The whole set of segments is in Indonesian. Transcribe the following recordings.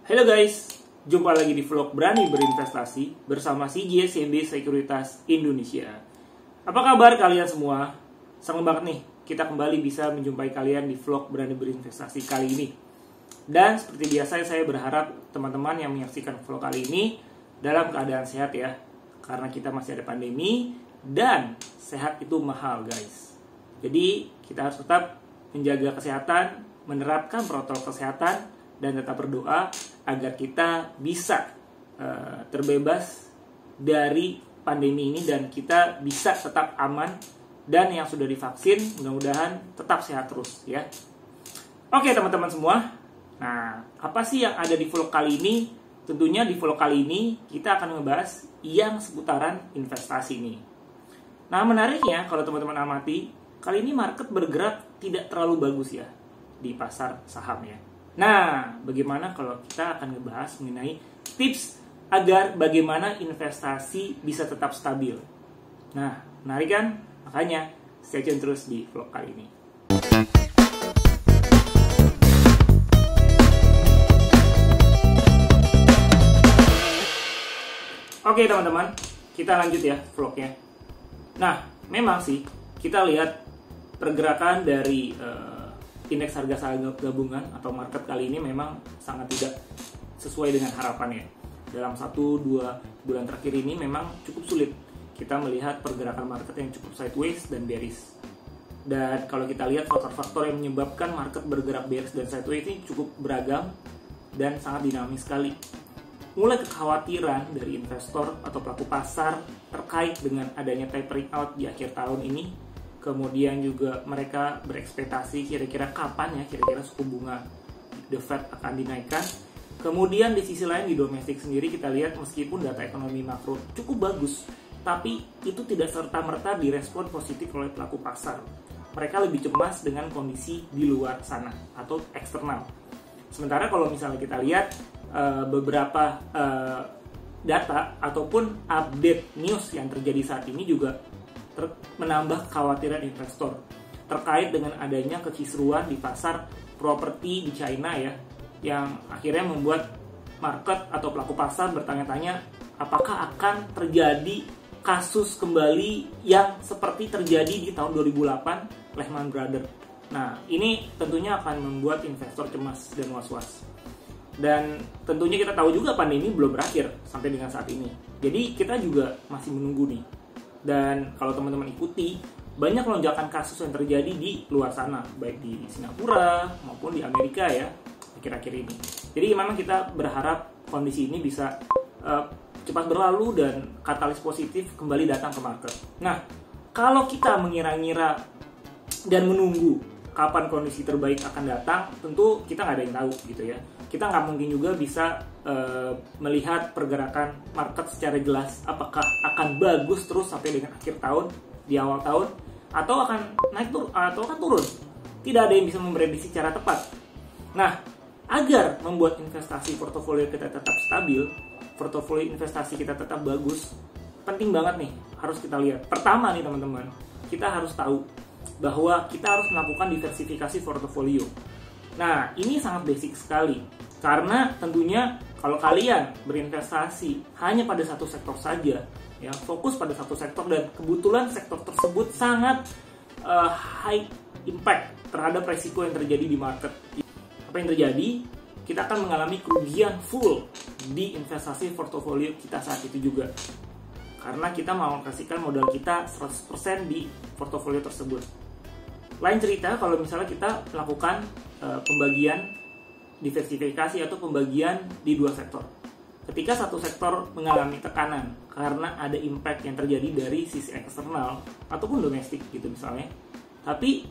Halo guys, jumpa lagi di vlog Berani Berinvestasi bersama CGSCB Sekuritas Indonesia. Apa kabar kalian semua? Senang banget nih, kita kembali bisa menjumpai kalian di vlog Berani Berinvestasi kali ini. Dan seperti biasa saya berharap teman-teman yang menyaksikan vlog kali ini dalam keadaan sehat ya. Karena kita masih ada pandemi dan sehat itu mahal guys. Jadi kita harus tetap menjaga kesehatan, menerapkan protokol kesehatan, dan tetap berdoa agar kita bisa terbebas dari pandemi ini dan kita bisa tetap aman, dan yang sudah divaksin mudah-mudahan tetap sehat terus ya. Oke teman-teman semua, nah apa sih yang ada di vlog kali ini? Tentunya di vlog kali ini kita akan membahas yang seputaran investasi ini. Nah menariknya kalau teman-teman amati, kali ini market bergerak tidak terlalu bagus ya di pasar saham ya. Nah, bagaimana kalau kita akan ngebahas mengenai tips agar bagaimana investasi bisa tetap stabil. Nah, menarik kan? Makanya stay tune terus di vlog kali ini. Oke teman-teman, kita lanjut ya vlognya. Nah, memang sih kita lihat pergerakan dari indeks harga saham gabungan atau market kali ini memang sangat tidak sesuai dengan harapan ya. Dalam 1-2 bulan terakhir ini memang cukup sulit kita melihat pergerakan market yang cukup sideways dan bearish. Dan kalau kita lihat faktor-faktor yang menyebabkan market bergerak bearish dan sideways ini cukup beragam dan sangat dinamis sekali. Mulai kekhawatiran dari investor atau pelaku pasar terkait dengan adanya tapering out di akhir tahun ini. Kemudian juga mereka berekspektasi kira-kira kapan ya kira-kira suku bunga The Fed akan dinaikkan. Kemudian di sisi lain di domestik sendiri kita lihat meskipun data ekonomi makro cukup bagus, tapi itu tidak serta-merta direspon positif oleh pelaku pasar. Mereka lebih cemas dengan kondisi di luar sana atau eksternal. Sementara kalau misalnya kita lihat beberapa data ataupun update news yang terjadi saat ini juga menambah kekhawatiran investor terkait dengan adanya kekisruan di pasar properti di China ya, yang akhirnya membuat market atau pelaku pasar bertanya-tanya apakah akan terjadi kasus kembali yang seperti terjadi di tahun 2008 Lehman Brothers. Nah ini tentunya akan membuat investor cemas dan was-was. Dan tentunya kita tahu juga pandemi belum berakhir sampai dengan saat ini. Jadi kita juga masih menunggu nih. Dan kalau teman-teman ikuti, banyak lonjakan kasus yang terjadi di luar sana, baik di Singapura maupun di Amerika ya, akhir-akhir ini. Jadi memang kita berharap kondisi ini bisa cepat berlalu dan katalis positif kembali datang ke market. Nah, kalau kita mengira-ngira dan menunggu kapan kondisi terbaik akan datang, tentu kita nggak ada yang tahu gitu ya. Kita nggak mungkin juga bisa melihat pergerakan market secara jelas apakah akan bagus terus sampai dengan akhir tahun, di awal tahun, atau akan naik atau akan turun. Tidak ada yang bisa memprediksi secara tepat. Nah, agar membuat investasi portofolio kita tetap stabil, portofolio investasi kita tetap bagus, penting banget nih harus kita lihat. Pertama nih teman-teman, kita harus tahu bahwa kita harus melakukan diversifikasi portofolio. Nah, ini sangat basic sekali. Karena tentunya kalau kalian berinvestasi hanya pada satu sektor saja, ya fokus pada satu sektor dan kebetulan sektor tersebut sangat high impact terhadap resiko yang terjadi di market. Apa yang terjadi? Kita akan mengalami kerugian full di investasi portofolio kita saat itu juga. Karena kita mau kasihkan modal kita 100% di portofolio tersebut. Lain cerita kalau misalnya kita melakukan pembagian diversifikasi atau pembagian di dua sektor. Ketika satu sektor mengalami tekanan karena ada impact yang terjadi dari sisi eksternal ataupun domestik gitu misalnya, tapi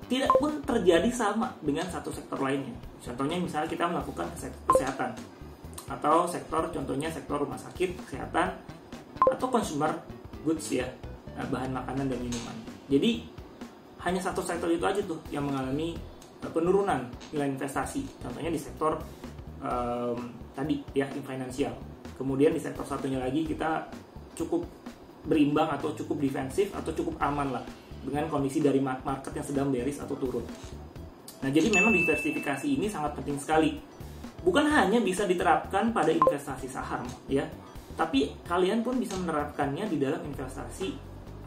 tidak pun terjadi sama dengan satu sektor lainnya. Contohnya misalnya kita melakukan sektor kesehatan atau sektor contohnya sektor rumah sakit, kesehatan atau consumer goods ya, bahan makanan dan minuman. Jadi hanya satu sektor itu aja tuh yang mengalami penurunan nilai investasi, contohnya di sektor tadi ya finansial. Kemudian di sektor satunya lagi kita cukup berimbang atau cukup defensif atau cukup aman lah dengan kondisi dari market yang sedang bearish atau turun. Nah jadi memang diversifikasi ini sangat penting sekali bukan hanya bisa diterapkan pada investasi saham ya, tapi kalian pun bisa menerapkannya di dalam investasi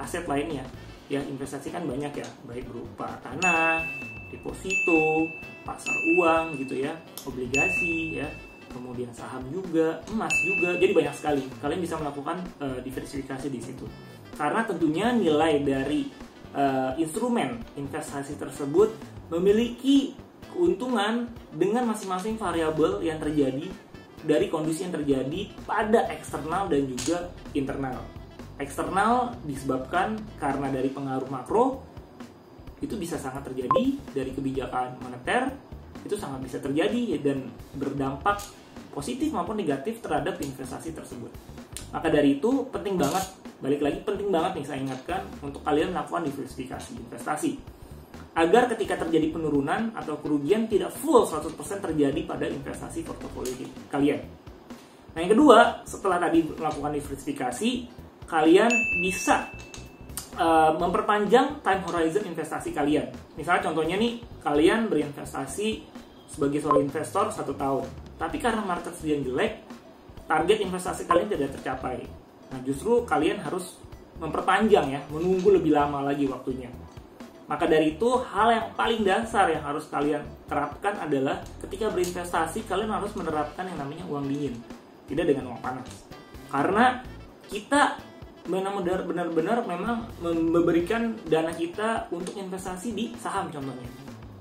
aset lainnya. Ya, investasi kan banyak ya, baik berupa tanah, deposito, pasar uang gitu ya, obligasi ya, kemudian saham juga, emas juga. Jadi banyak sekali. Kalian bisa melakukan diversifikasi di situ. Karena tentunya nilai dari instrumen investasi tersebut memiliki keuntungan dengan masing-masing variabel yang terjadi dari kondisi yang terjadi pada eksternal dan juga internal. Eksternal disebabkan karena dari pengaruh makro, itu bisa sangat terjadi dari kebijakan moneter, itu sangat bisa terjadi dan berdampak positif maupun negatif terhadap investasi tersebut. Maka dari itu penting banget, balik lagi penting banget nih saya ingatkan untuk kalian melakukan diversifikasi investasi. Agar ketika terjadi penurunan atau kerugian tidak full 100% terjadi pada investasi portofolio kalian. Nah yang kedua, setelah tadi melakukan diversifikasi, kalian bisa memperpanjang time horizon investasi kalian. Misalnya contohnya nih, kalian berinvestasi sebagai seorang investor 1 tahun. Tapi karena market sedang jelek, target investasi kalian tidak tercapai. Nah justru kalian harus memperpanjang ya, menunggu lebih lama lagi waktunya. Maka dari itu, hal yang paling dasar yang harus kalian terapkan adalah ketika berinvestasi, kalian harus menerapkan yang namanya uang dingin. Tidak dengan uang panas. Karena kita benar-benar memang memberikan dana kita untuk investasi di saham contohnya.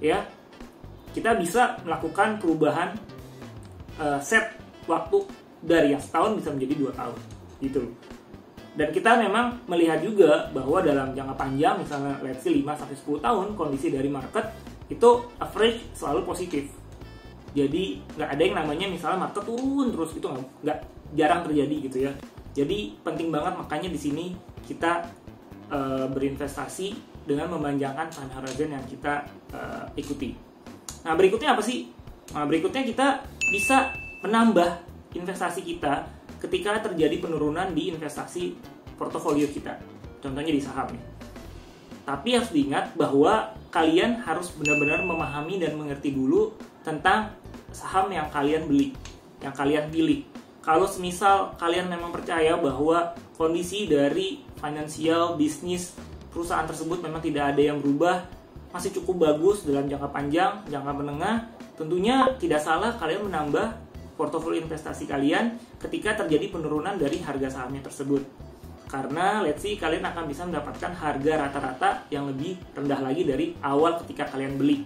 Ya, kita bisa melakukan perubahan set waktu dari yang setahun bisa menjadi 2 tahun. Gitu. Dan kita memang melihat juga bahwa dalam jangka panjang, misalnya let's say 5-10 tahun, kondisi dari market itu average selalu positif. Jadi nggak ada yang namanya misalnya market turun terus, itu nggak jarang terjadi gitu ya. Jadi penting banget makanya di sini kita berinvestasi dengan memanjangkan time horizon yang kita ikuti. Nah berikutnya apa sih? Nah berikutnya kita bisa menambah investasi kita ketika terjadi penurunan di investasi portofolio kita. Contohnya di saham nih. Tapi harus diingat bahwa kalian harus benar-benar memahami dan mengerti dulu tentang saham yang kalian beli, yang kalian pilih. Kalau semisal kalian memang percaya bahwa kondisi dari finansial, bisnis, perusahaan tersebut memang tidak ada yang berubah, masih cukup bagus dalam jangka panjang, jangka menengah, tentunya tidak salah kalian menambah portofolio investasi kalian ketika terjadi penurunan dari harga sahamnya tersebut. Karena let's say kalian akan bisa mendapatkan harga rata-rata yang lebih rendah lagi dari awal ketika kalian beli.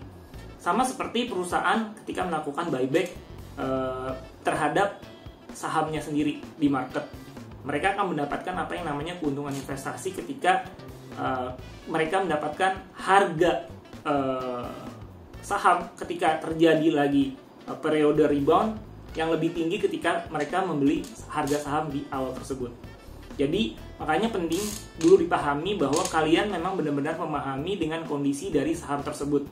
Sama seperti perusahaan ketika melakukan buyback terhadap sahamnya sendiri di market. Mereka akan mendapatkan apa yang namanya keuntungan investasi ketika mereka mendapatkan harga saham ketika terjadi lagi periode rebound yang lebih tinggi ketika mereka membeli harga saham di awal tersebut. Jadi makanya penting dulu dipahami bahwa kalian memang benar-benar memahami dengan kondisi dari saham tersebut.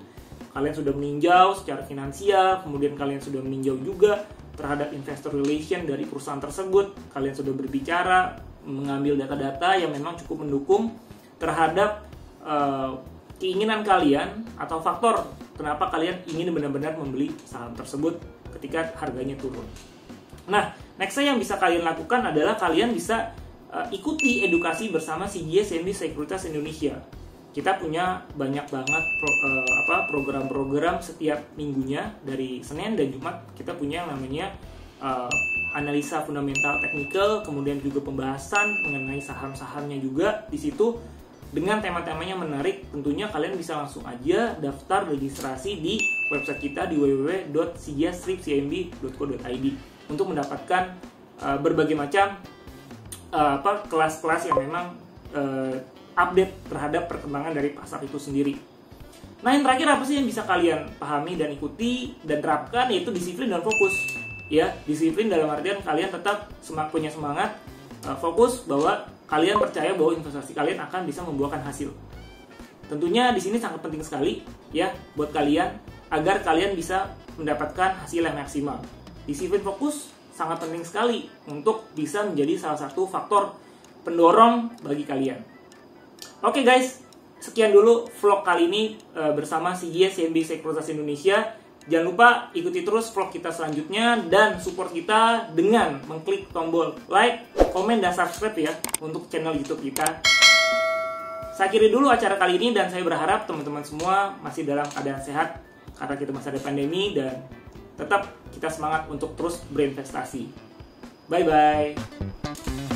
Kalian sudah meninjau secara finansial, kemudian kalian sudah meninjau juga terhadap investor relation dari perusahaan tersebut. Kalian sudah berbicara, mengambil data-data yang memang cukup mendukung terhadap keinginan kalian atau faktor kenapa kalian ingin benar-benar membeli saham tersebut ketika harganya turun. Nah, next yang bisa kalian lakukan adalah kalian bisa ikuti edukasi bersama CGS CIMB Sekuritas Indonesia. Kita punya banyak banget program-program setiap minggunya dari Senin dan Jumat. Kita punya yang namanya analisa fundamental teknikal, kemudian juga pembahasan mengenai saham-sahamnya juga di situ dengan tema-temanya menarik. Tentunya kalian bisa langsung aja daftar registrasi di website kita di www.cgs-cimb.co.id untuk mendapatkan berbagai macam kelas-kelas yang memang update terhadap perkembangan dari pasar itu sendiri. Nah yang terakhir apa sih yang bisa kalian pahami dan ikuti dan terapkan, yaitu disiplin dan fokus. Ya, disiplin dalam artian kalian tetap punya semangat, fokus bahwa kalian percaya bahwa investasi kalian akan bisa membuahkan hasil. Tentunya di sini sangat penting sekali ya buat kalian agar kalian bisa mendapatkan hasil yang maksimal. Disiplin fokus sangat penting sekali untuk bisa menjadi salah satu faktor pendorong bagi kalian. Oke guys, sekian dulu vlog kali ini bersama CGS CIMB Sekuritas Indonesia. Jangan lupa ikuti terus vlog kita selanjutnya dan support kita dengan mengklik tombol like, komen, dan subscribe ya untuk channel YouTube kita. Saya akhiri dulu acara kali ini dan saya berharap teman-teman semua masih dalam keadaan sehat karena kita masih ada pandemi, dan tetap kita semangat untuk terus berinvestasi. Bye-bye.